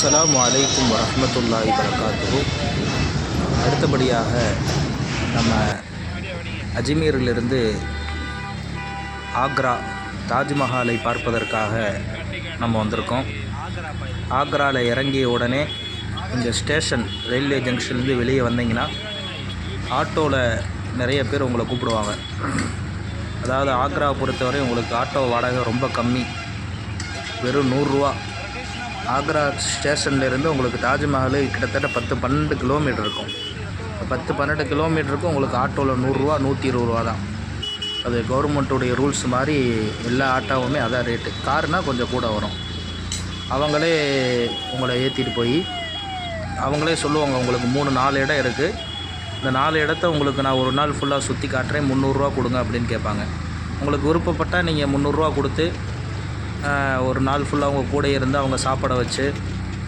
அஸ்ஸலாமு அலைக்கும் வரஹ்மத்துல்லாஹி வபரகாத்துஹு. அடுத்தபடியாக நம்ம அஜ்மீரிலிருந்து ஆக்ரா தாஜ்மஹாலை பார்ப்பதற்காக நம்ம வந்திருக்கோம். ஆக்ராவில் இறங்கிய உடனே இந்த ஸ்டேஷன் ரயில்வே ஜங்ஷன்லேருந்து வெளியே வந்தீங்கன்னா ஆட்டோவில் நிறைய பேர் உங்களை கூப்பிடுவாங்க. அதாவது ஆக்ராவை பொறுத்தவரை உங்களுக்கு ஆட்டோ வாடகை ரொம்ப கம்மி, வெறும் 100 ரூபா. ஆக்ரா ஸ்டேஷன்லேருந்து உங்களுக்கு தாஜ்மஹால் கிட்டத்தட்ட 10-12 கிலோமீட்டர் இருக்கும். 10-12 கிலோமீட்டருக்கும் உங்களுக்கு ஆட்டோவில் 100 ரூபா 120 ரூபா தான். அது கவர்மெண்ட்டுடைய ரூல்ஸ் மாதிரி எல்லா ஆட்டோவுமே அதான் ரேட்டு. காருனால் கொஞ்சம் கூட வரும். அவங்களே உங்களை ஏற்றிட்டு போய் அவங்களே சொல்லுவாங்க, உங்களுக்கு 3-4 இடம் இருக்குது, இந்த 4 இடத்த உங்களுக்கு நான் ஒரு நாள் ஃபுல்லாக சுற்றி காட்டுறேன், 300 ரூபா கொடுங்க அப்படின்னு கேட்பாங்க. உங்களுக்கு விருப்பப்பட்டால் நீங்கள் 300 ரூபா கொடுத்து ஒரு நாள் ஃபுல்லாக அவங்க கூட இருந்து அவங்க சாப்பாடை வச்சு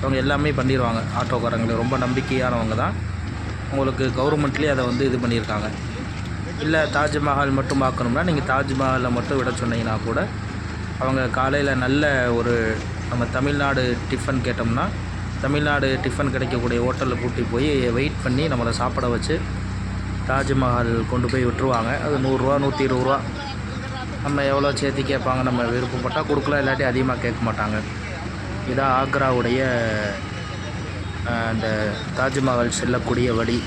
அவங்க எல்லாமே பண்ணிடுவாங்க. ஆட்டோக்காரங்களே ரொம்ப நம்பிக்கையானவங்க தான். உங்களுக்கு கவர்மெண்ட்லேயே அதை இது பண்ணியிருக்காங்க. இல்லை தாஜ்மஹால் மட்டும் பார்க்கணும்னா நீங்கள் தாஜ்மஹாலை மட்டும் விட சொன்னீங்கன்னா கூட அவங்க காலையில் நல்ல ஒரு நம்ம தமிழ்நாடு டிஃபன் கேட்டோம்னா தமிழ்நாடு டிஃபன் கிடைக்கக்கூடிய ஹோட்டலில் கூட்டி போய் வெயிட் பண்ணி நம்மளை சாப்பிட வச்சு தாஜ்மஹால் கொண்டு போய் விட்டுருவாங்க. அது 100 ரூபா 120 ரூபா. நம்ம எவ்வளோ சேர்த்து கேட்பாங்க, நம்ம விருப்பப்பட்டால் கொடுக்கலாம், இல்லாட்டி அதிகமாக கேட்க மாட்டாங்க. இதான் ஆக்ராவுடைய அந்த தாஜ்மஹால் செல்லக்கூடிய வழி.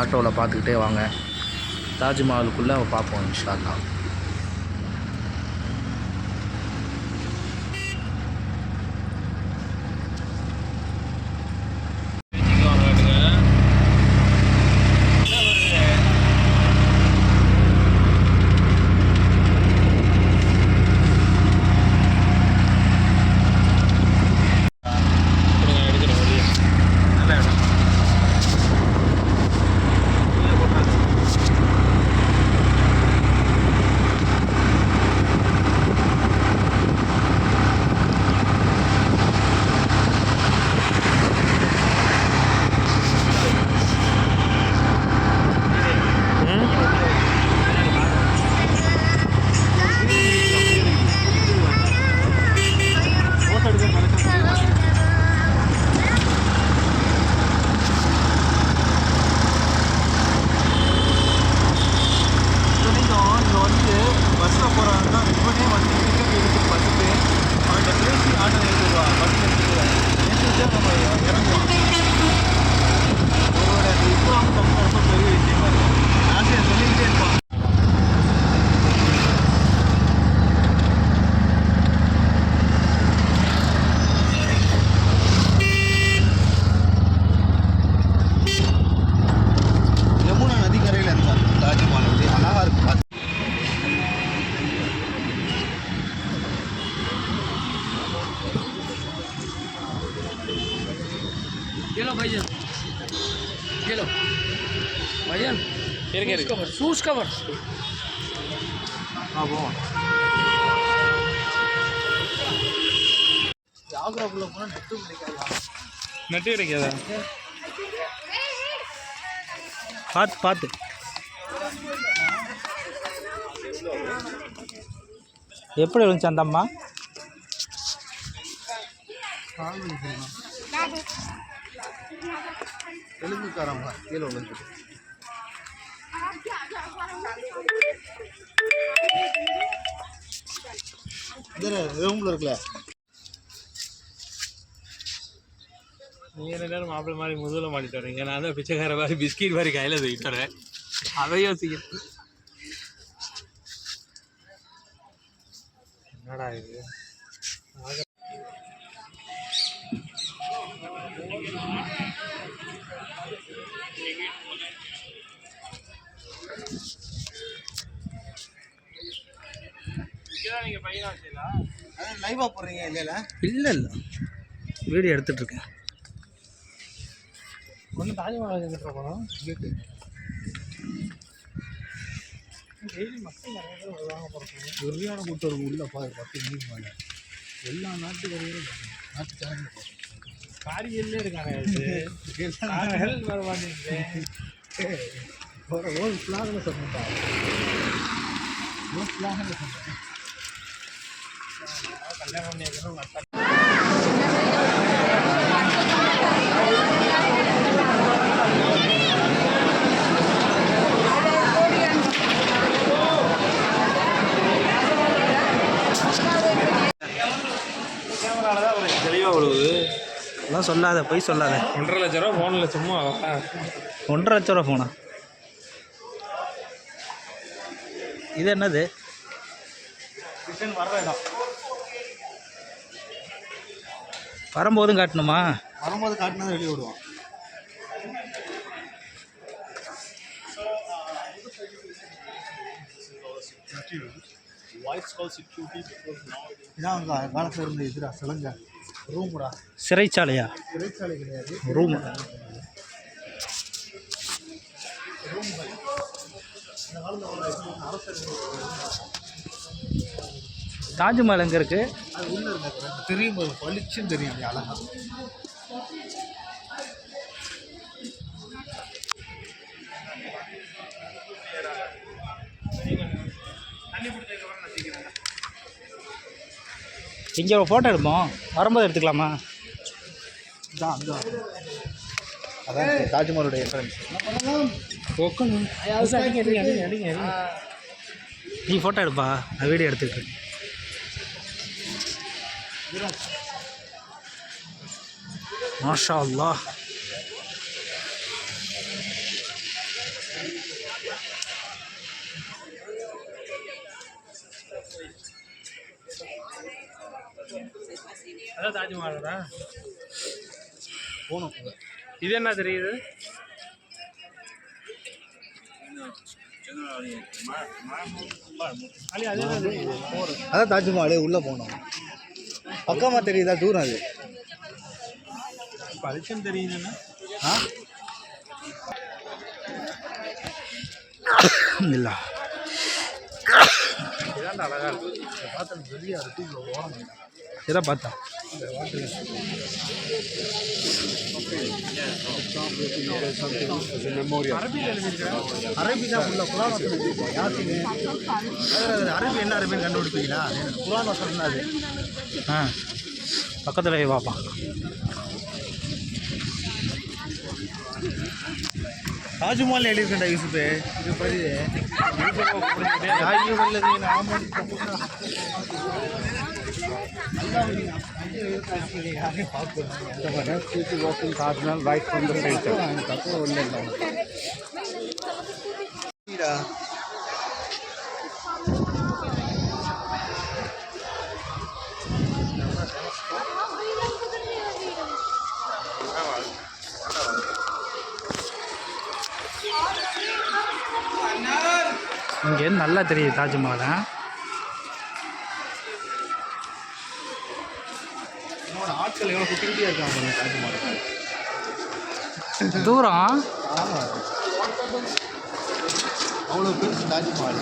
ஆட்டோவில் பார்த்துக்கிட்டே வாங்க, தாஜ்மஹாலுக்குள்ளே பார்ப்போம் இன்ஷா அல்லாஹ். शूज कवर ஆக்ராக்குள்ள போனால் நெட்டு கிடைக்காதா? பார்த்து எப்படி இருந்துச்சு அந்த அம்மா? தெலுங்குக்காரங்க கீழே விழுந்து ரூம்ல இருக்குல்ல. நீங்கள் 2 நேரம் மாப்பிள்ளை மாதிரி முதுகில் மாட்டிட்டு வரீங்க, நான் தான் பிச்சைக்கார மாதிரி பிஸ்கட் மாதிரி கையில் தூக்கிட்டு வரேன். அதை யோசிக்க என்னடா இது? நீங்கள் பையனா வச்சீங்களா? லைவாக போடுறீங்க இல்லையா? இல்லை வீடியோ எடுத்துகிட்ருக்கேன். ஒன்றும் தாஜ்மஹால் கிட்ட போகிறோம். கேட்டு டெய்லி மக்கள் நிறைய பேர் வருவாங்க போகிறோம். சரியான கூட்டம் இருக்கும் உள்ள 10 மணிக்கு மேலே. எல்லா நாட்டுக்காரையும் நாட்டுக்காரங்க காரியல்லே இருக்காங்க. ஹெல்ப் வர மாட்டேங்குது. ஒரு ஃப்ளாகில் சொன்னேன், ஒரு ஃப்ளாகில் சொன்னேன். கல்யாணம் பண்ணியிருக்கணும். ரூபா விழுவுது. அதெல்லாம் சொல்லாத, போய் சொல்லாத. 1.5 லட்ச ரூபா ஃபோனில் சும்மா 1.5 லட்ச ரூபா ஃபோனா? இது என்னது? ரிட்டர்ன் வர்ற இடம். வரும்போதும் காட்டணுமா? வரும்போது காட்டினா வெளியே விடுவோம். இதான் அங்கே காலத்தில் இருந்த இதுடா சிலங்க ரூமுடா. சிறைச்சாலையா? சிறைச்சாலை கிடையாது, ரூம். தாஜ்மஹால் எங்கே இருக்குது? அது உள்ள இருக்க தெரியும், பளிச்சுன்னு தெரியும் அப்படி அழகா. இங்கே ஒரு ஃபோட்டோ எடுப்போம், வரும்போது எடுத்துக்கலாமா? இதான் அந்த அதான் தாஜ்மஹாலுடைய என்ட்ரன்ஸ். நீ ஃபோட்டோ எடுப்பா, நான் வீடியோ எடுத்துக்கிட்டு. மாஷா அல்லாஹ். அதான் தாஜ்மஹால் தான் போகணும். இது என்ன தெரியுது? அதான் தாஜ்மஹாலே உள்ளே போகணும். பக்கமாக தெரியுதா? தூரம் அது. பளிச்சுன்னு தெரியுதுன்னா இல்லை, இதாண்டா அழகா இருக்கு. பார்த்தேன் வெளியே இருக்கு. ஓரம் இதை பார்த்தா அரபி தான் உள்ள குரான் வசனம் வச்சுருக்கோம். யாசினு அரபி என்ன அரபின்னு கண்டுபிடிப்பீங்களா? குரான் வசனம் தான் அது. ஆ, பக்கத்தில் போய் பார்ப்பான். தாஜ்மஹால் எழுதியிருக்கேன்டா யூசுஃபு. இது படி Taj Mahal right from the centre. தப்பு ஒன்றும் இல்லை. இங்கேருந்து நல்லா தெரியுது தாஜ்மஹால். ஆட்கள் எவ்வளோ சுற்றிக்கிட்டே இருக்காங்க தாஜ்மஹால். தூரம். ஆமாம், அவ்வளோ பெருசு தாஜ்மஹால்.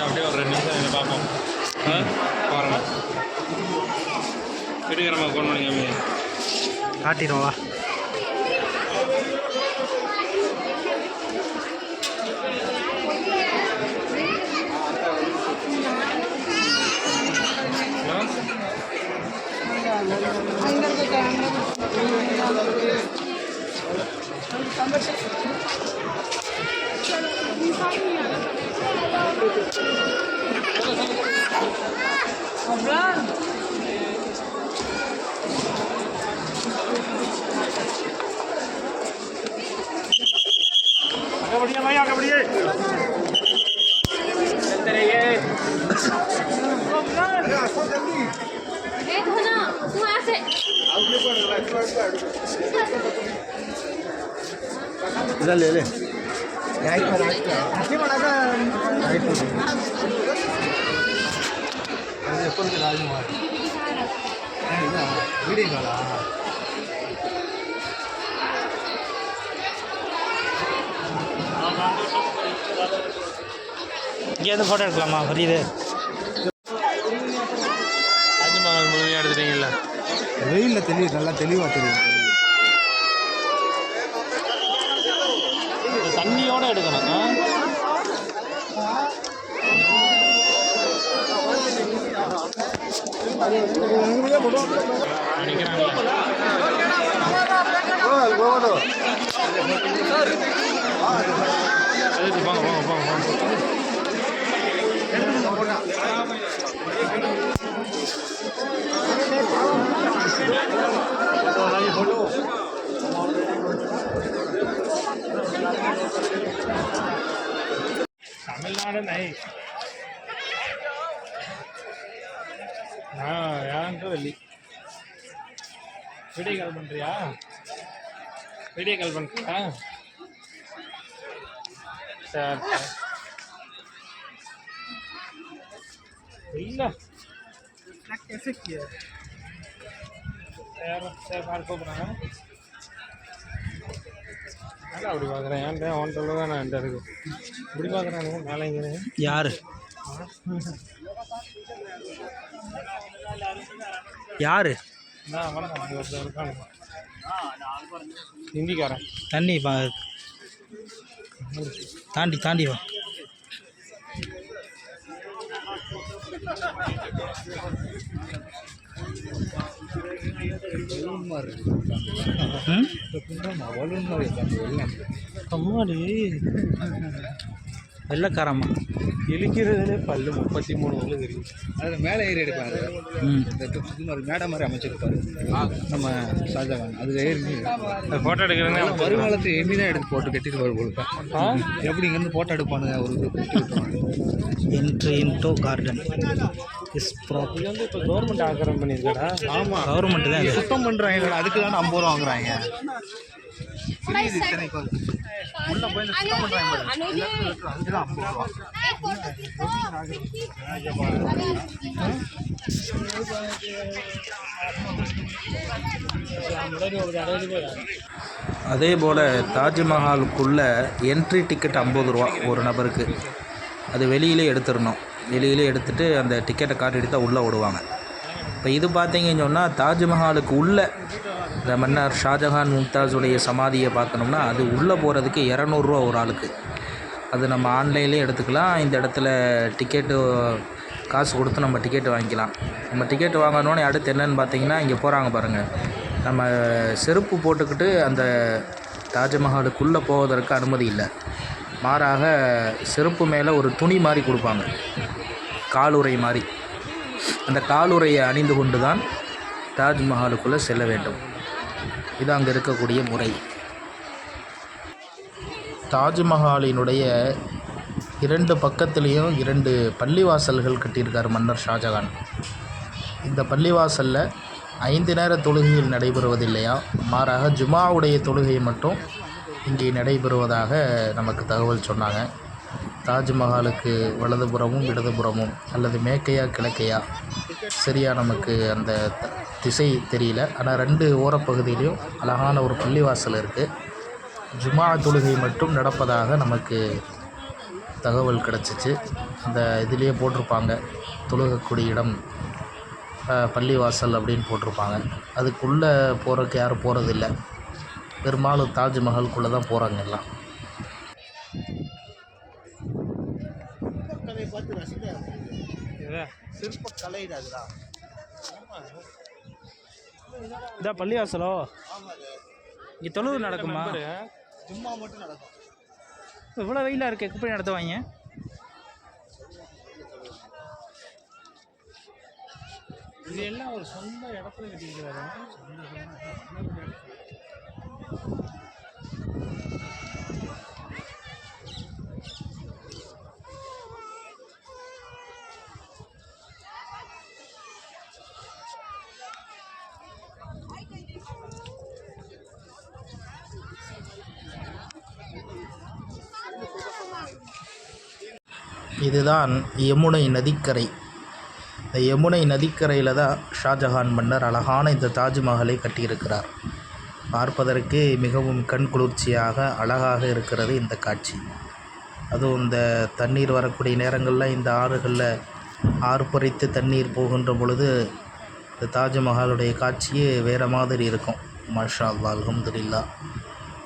அப்படியே ஒரு 2 நிமிஷம் இதை பார்ப்போம். பாருங்கள், வீடியோகிராமா ஃபோன் பண்ணிங்க. காட்டிடுவா. आगे बढ़िए चलते रहिए। देखो ना तू ऐसे इधर ले ले राइट में ऐसे बड़ा सा राइट में देखो राजकुमार வீடியோ காலா? இங்கேருந்து ஃபோட்டோ எடுக்கலாமா புரியுது? தாஜ்மஹால் முழுமையாக எடுத்துட்டீங்கல்ல? வெயிலில் தெரியும், நல்லா தெளிவாக தெரியும். தண்ணியோடு எடுக்கணும். तमिलनाडु नहीं யாரும் வெள்ளி வீடியோ கால் பண்ணுறியா? வீடியோ கால் பண்ணுறியா? சரி இல்லை कैसे किया यार सर बाहर को बनाना நல்லா அப்படி பார்க்குறேன். ஏன்டா ஒன் சொல்ல தான் நான் இருக்கு இப்படி பார்க்குறானுங்க மேலே இங்கே யார் யார் நான் வந்தேன் ஒருத்தர் ஹிந்திக்காரன். தண்ணி தாண்டி தாண்டி வா. அம்மாடி வெள்ளக்காரம்மா இழிக்கிறதுலே பல்லு 33 பல்லு தெரியும். அதில் மேலே ஏறி எடுப்பாங்க. ஒரு மேடை மாதிரி அமைச்சிருப்பாரு நம்ம ஷாஜகான். அது ஏறி ஃபோட்டோ எடுக்கிறேன்னு வருங்காலத்து எம்மி தான் எடுத்து போட்டு கட்டிட்டு வர கொடுப்பேன். எப்படி இங்கேருந்து ஃபோட்டோ எடுப்பானுங்க ஒரு என்ட்ரி இன்டோ கார்டன் இஸ் இது வந்து இப்போ கவர்மெண்ட் ஆக்கிரம் பண்ணியிருக்கடா. ஆமாம், கவர்மெண்ட் தான் சுத்தம் பண்ணுறாங்க. அதுக்கு தானே 50 ரூபா வாங்குறாங்க. புரியுது, இத்தனைக்கு உள்ள போய் சுத்தம் பண்ணுறாங்க. அதுக்கு தான் 50 ரூபா. அதே போல் தாஜ்மஹாலுக்குள்ளே என்ட்ரி டிக்கெட் 50 ரூபா ஒரு நபருக்கு. அது வெளியிலே எடுத்துடணும். வெளியிலே எடுத்துகிட்டு அந்த டிக்கெட்டை காட்டி எடுத்தால் உள்ளே விடுவாங்க. இப்போ இது பார்த்தீங்கன்னு சொன்னால் தாஜ்மஹாலுக்கு உள்ளே இந்த மன்னர் ஷாஜஹான் மும்தாஸுடைய சமாதியை பார்க்கணும்னா அது உள்ளே போகிறதுக்கு 200 ரூபா ஒரு ஆளுக்கு. அது நம்ம ஆன்லைன்லேயே எடுத்துக்கலாம். இந்த இடத்துல டிக்கெட்டு காசு கொடுத்து நம்ம டிக்கெட்டு வாங்கிக்கலாம். நம்ம டிக்கெட்டு வாங்கினோன்னே அடுத்து என்னென்னு பார்த்தீங்கன்னா இங்கே போகிறாங்க பாருங்கள், நம்ம செருப்பு போட்டுக்கிட்டு அந்த தாஜ்மஹாலுக்குள்ளே போவதற்கு அனுமதி இல்லை. மாறாக செருப்பு மேலே ஒரு துணி மாதிரி கொடுப்பாங்க, காலுறை மாதிரி. அந்த காலுறையை அணிந்து கொண்டு தான் தாஜ்மஹாலுக்குள்ளே செல்ல வேண்டும். இது அங்கே இருக்கக்கூடிய முறை. தாஜ்மஹாலினுடைய 2 பக்கத்துலேயும் 2 பள்ளிவாசல்கள் கட்டியிருக்கார் மன்னர் ஷாஜகான். இந்த பள்ளிவாசலில் 5 நேர தொழுகையில் நடைபெறுவதில்லையா, மாறாக ஜுமாவுடைய தொழுகை மட்டும் இங்கே நடைபெறுவதாக நமக்கு தகவல் சொன்னாங்க. தாஜ்மஹாலுக்கு வலதுபுறமும் இடதுபுறமும் அல்லது மேற்கையா கிழக்கையா சரியாக நமக்கு அந்த திசை தெரியல. ஆனால் 2 ஓரப்பகுதியிலையும் அழகான ஒரு பள்ளிவாசல் இருக்குது. ஜுமா தொழுகை மட்டும் நடப்பதாக நமக்கு தகவல் கிடச்சிச்சு. அந்த இதிலேயே போட்டிருப்பாங்க, தொழுகக்கூடிய இடம் பள்ளிவாசல் அப்படின்னு போட்டிருப்பாங்க. அதுக்குள்ளே போகிறதுக்கு யாரும் போகிறதில்ல. பெரும்பாலும் தாஜ்மஹாலுக்குள்ளே தான் போகிறாங்க எல்லாம். இதான் பள்ளிவாசலோ? இங்கே தொழுவு நடக்குமா? சும்மா மட்டும் நடக்கும். இவ்வளோ வெயிலாக இருக்கு, எப்படி நடத்துவாங்க? இது எல்லாம் ஒரு சொந்த இடத்துல கட்டிக்கிறாரு. இதுதான் யமுனை நதிக்கரை. இந்த யமுனை நதிக்கரையில் தான் ஷாஜஹான் மன்னர் அழகான இந்த தாஜ்மஹாலை கட்டியிருக்கிறார். பார்ப்பதற்கு மிகவும் கண் குளிர்ச்சியாக அழகாக இருக்கிறது இந்த காட்சி. அதுவும் இந்த தண்ணீர் வரக்கூடிய நேரங்களில் இந்த ஆறுகளில் ஆர்ப்பரித்து தண்ணீர் போகின்ற பொழுது இந்த தாஜ்மஹாலுடைய காட்சியே வேறு மாதிரி இருக்கும். மாஷா அல்லாஹ், அல்ஹம்துலில்லாஹ்,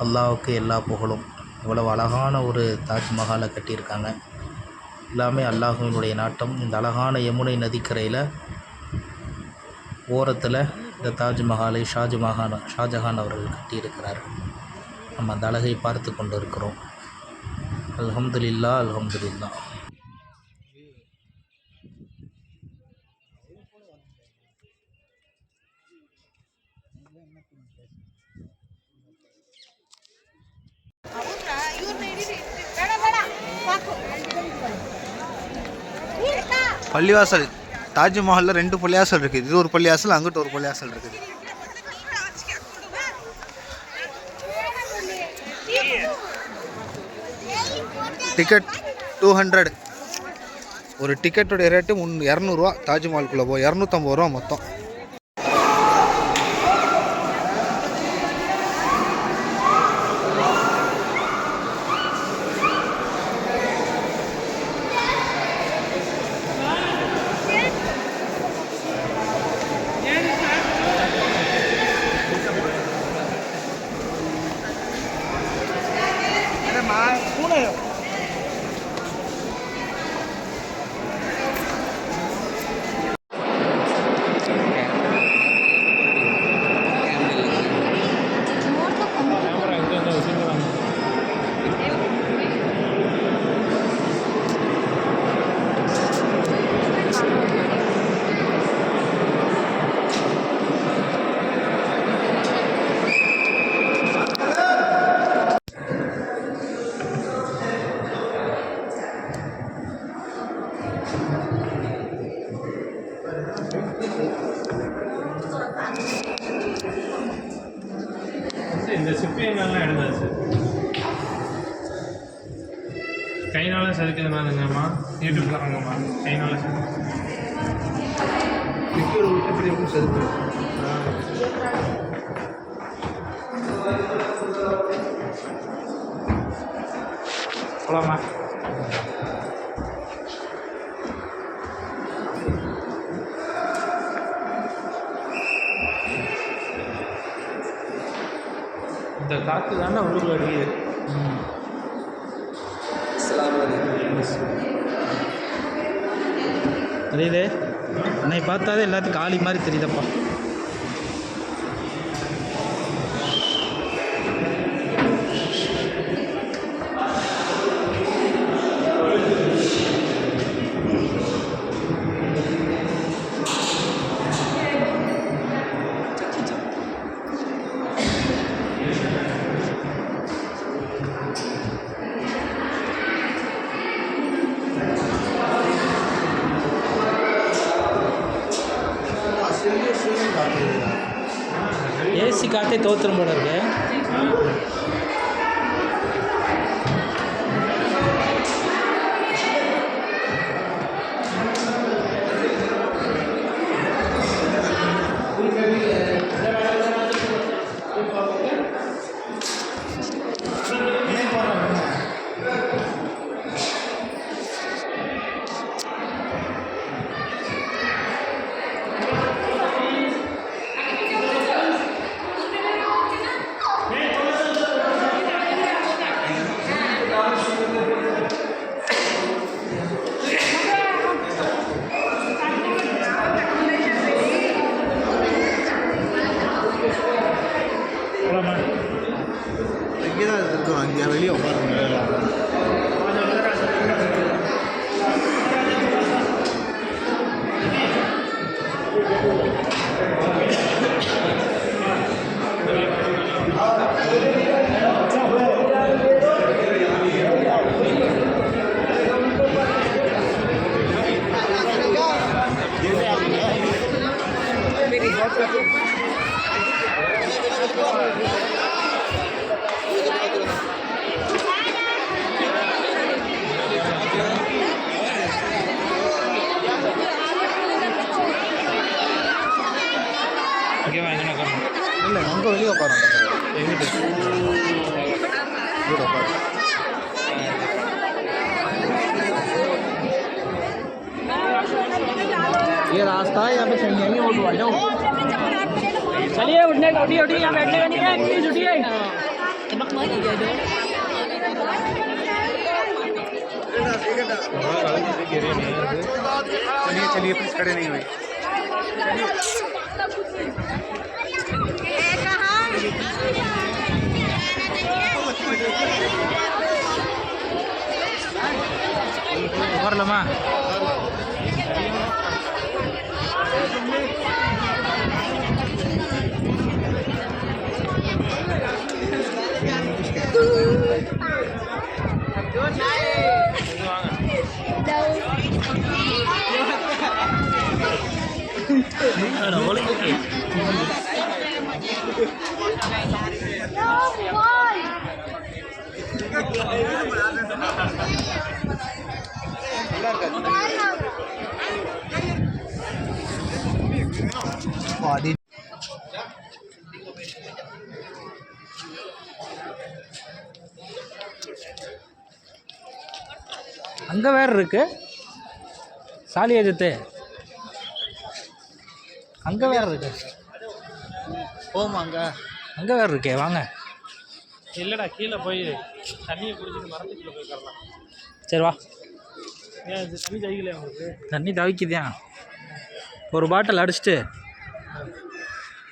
அல்லாஹ்வுக்கு எல்லா புகழும். இவ்வளவு அழகான ஒரு தாஜ்மஹாலை கட்டியிருக்காங்க. எல்லாமே அல்லாஹ்வினுடைய நாட்டம். இந்த அழகான யமுனை நதிக்கரையில் ஓரத்தில் இந்த தாஜ்மஹாலை ஷாஜஹான் அவர்கள் கட்டியிருக்கிறார். நம்ம அந்த அழகை பார்த்து கொண்டு இருக்கிறோம். அல்ஹம்துலில்லாஹ், அல்ஹம்துலில்லாஹ். பள்ளிவாசல் தாஜ்மஹாலில் 2 பள்ளிவாசல் இருக்குது. இது ஒரு பள்ளிவாசல், அங்கிட்ட ஒரு பள்ளிவாசல் இருக்குது. டிக்கெட் 200. ஒரு டிக்கெட்டுடைய ரேட்டு 200 ரூபா. தாஜ்மஹாலுக்குள்ளே 250 ரூபா மொத்தம். இந்த சிப்பியங்கள்லாம் எடுத்தாச்சு. கைனால செதுக்கிறதுனாலங்கம்மா யூடியூப்ல வாங்கம்மா. கைனால செதுக்கு. போலாமா? இந்த காற்று தானே உள்ளூர் அடிக்குது. தெரியுது, என்னை பார்த்தாலே எல்லாத்துக்கும் ஆளி மாதிரி தெரியுதப்பா. ஏசி காற்றே தோத்துரும் போல இருக்கு. இங்கே தான் இருக்கோம். அங்கே வெளியே உட்காருங்க. இங்கே வாங்கினா உட்காரணும். இல்லை அங்கே வெளியே உட்காரோம். எங்கிட்ட வெளியே உட்காரு. ये रास्ता है यहाँ पे सही नहीं है, वो जाओ। चलिए उठने उठी उठी यहाँ बैठने का नहीं है, प्लीज उठिए। चलिए चलिए प्लीज खड़े नहीं हुए। வரலாமா? அங்கே வேறு இருக்கு சாலி அஜித்து, அங்கே வேறு இருக்கு. போமாங்க அங்கே வேறு இருக்கே, வாங்க. இல்லைடா, கீழே போய் தண்ணியை குடிச்சிட்டு மரத்துக்குள்ளே போய் உட்காரலாம். சரி வா. ஏன் இது தண்ணி தைக்கலையா உங்களுக்கு? தண்ணி தவிக்குதான். ஒரு பாட்டில் அடிச்சுட்டு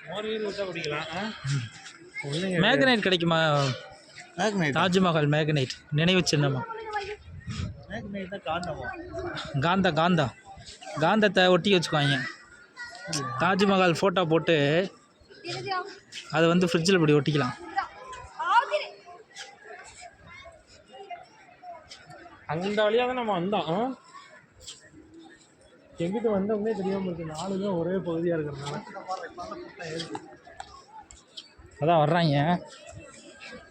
மோர் வீடு விட்டா குடிக்கலாம். மேக்னைட் கிடைக்குமா? மேக்னைட் தாஜ்மஹால் மேக்னைட் நினைவு சின்னமா? மேக்னைட் தான் காண்டமா? காந்தத்தை ஒட்டி வச்சுக்குவாங்க. தாஜ்மஹால் ஃபோட்டோ போட்டு அதை வந்து ஃப்ரிட்ஜில் இப்படி ஒட்டிக்கலாம். அந்த வழியாக தான் நம்ம வந்தோம். எங்கிட்ட வந்தோம்னே தெரியாமல் இருக்கு. 4 ஒரே பகுதியாக இருக்கிறதுனால அதான் வர்றாங்க.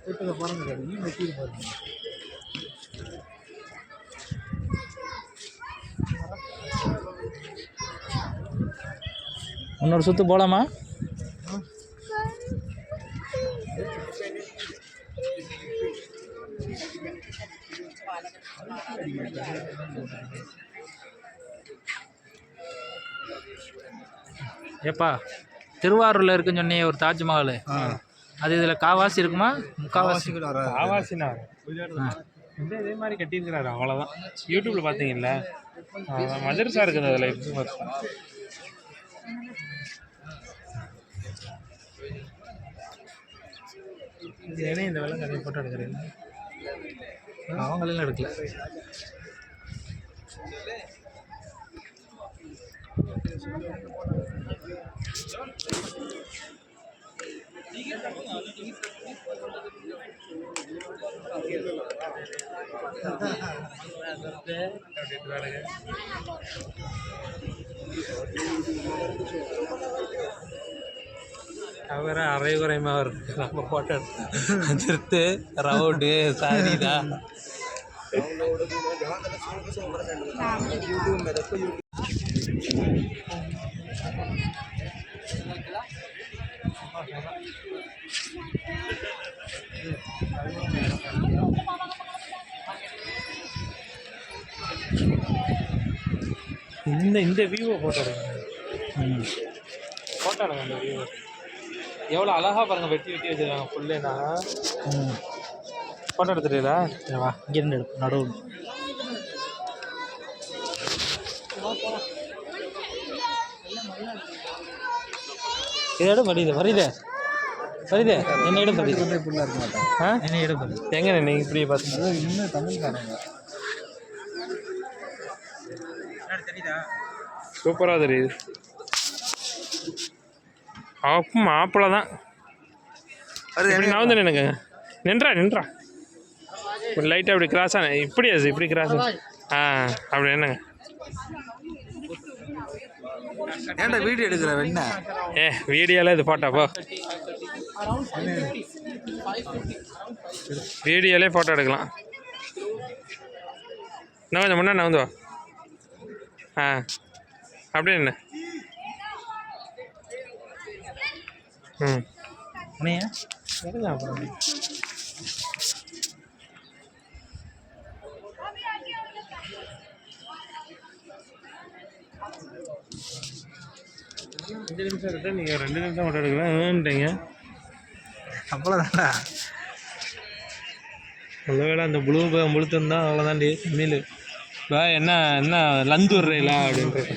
கூட்டத்தை பாருங்க, வெட்டிட்டு பாருங்க. இன்னொரு சுற்று போகலாமா? ஏப்பா, திருவாரூரில் இருக்குன்னு சொன்னியே ஒரு தாஜ்மஹால், அது இதில் காவாசி இருக்குமா? முக்காவாசி ஆவாசினா இதே மாதிரி கட்டியிருக்கிறாரு, அவ்வளோதான். யூடியூப்பில் பார்த்தீங்கல்ல, மதரசா இருக்குது அதில். ஏன்னா இந்த வேலை நிறைய ஃபோட்டோ எடுக்கிறீங்க. அவங்களெல்லாம் எடுக்கல. அவர் அரைகுறைமாக இருக்கு. நம்ம ஃபோட்டோ எடுத்து ரவுண்டு சாரிதா. இந்த வியூவை ஃபோட்டோ எடுங்க. ஃபோட்டோ எடுங்க அந்த வியூவை. எவ்வளோ அழகாக பாருங்கள், வெட்டி வச்சுருக்காங்க ஃபுல்லேனா. ஃபோட்டோ எடுத்துட்டீங்களா? வா, இங்கேருந்து எடுப்போம் நடுவில். இதோட வருது என்ன இடம் படிது என்ன இடம் படி எங்கே நீங்கள் இப்படி பார்த்து இன்னும் தமிழ்காரங்க சூப்பராக தெரியுது. அப்போ மாப்பிள்ளை தான் நான் வந்து நினைங்க. நின்றா லைட்டாக அப்படி கிராஸ் ஆன இப்படி கிராஸ். அப்படி என்னங்க ஏன்டா வீடியோ எடுக்கிற என்ன? வீடியோவில் இது ஃபோட்டோப்போ வீடியோலே ஃபோட்டோ எடுக்கலாம். இன்னும் கொஞ்சம் முன்னாடி நகர்ந்து வா. அப்படியே என்ன ம் உனையா வரலாம் அப்புறம். அஞ்சு நிமிஷம் எடுத்தால் நீங்கள் 2 நிமிஷம் மட்டும் எடுக்கலாம்ட்டீங்க. அவ்வளோதான்டா. ஒருவேளை அந்த முழுத்திருந்தா அவ்வளோதாண்டி மீல். இப்போ என்ன லந்து விட்றீங்களா அப்படின்றது.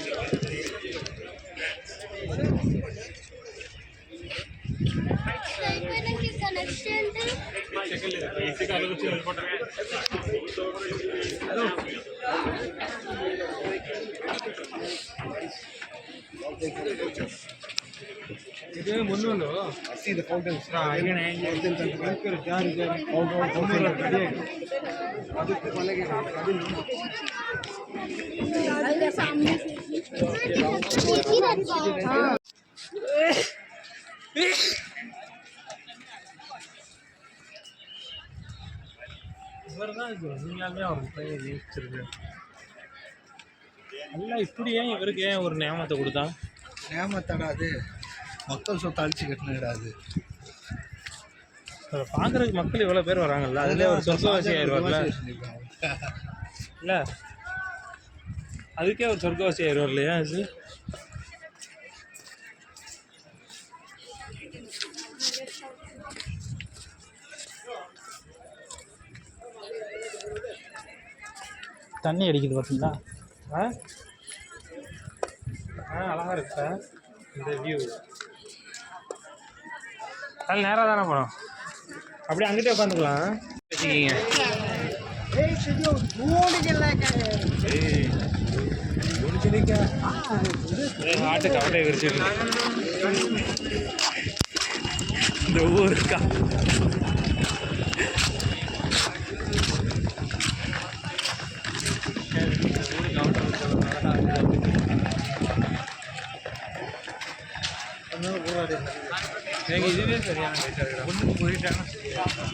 ಇದು ಮುನ್ನೂರು ಇದು ಫೌಂಟೇನ್ இவர் தான் இது உண்மையாலுமே அவர் பையன் ஜெயிச்சிருக்கு. நல்லா இப்படி ஏன் இவருக்கு ஏன் ஒரு நியமத்தை கொடுத்தான்? ஏமாத்தாடாது, மக்கள் சொத்தை அழிச்சு கட்டினாடாது. அதை பார்க்குறதுக்கு மக்கள் இவ்வளோ பேர் வராங்கல்ல, அதுலேயே ஒரு சொர்க்கவாசி ஆயிடுவார்ல. இல்லை அதுக்கே ஒரு சொர்க்கவாசி ஆயிடுவார் இல்லையா? அது தண்ணி அடிக்குது பார்த்தீங்களா? அழகாக இருக்கு சார் இந்த வியூ. அது நேராக தானே போனோம், அப்படியே அங்கிட்டே உட்காந்துக்கலாம். வச்சுக்கிங்க ஆட்டுக்கு அப்படியே விரிச்சிருக்கு இந்த ஊருக்கா. எனக்கு இதுவே சரியான ஒன்றுக்கு போயிட்டாங்கன்னா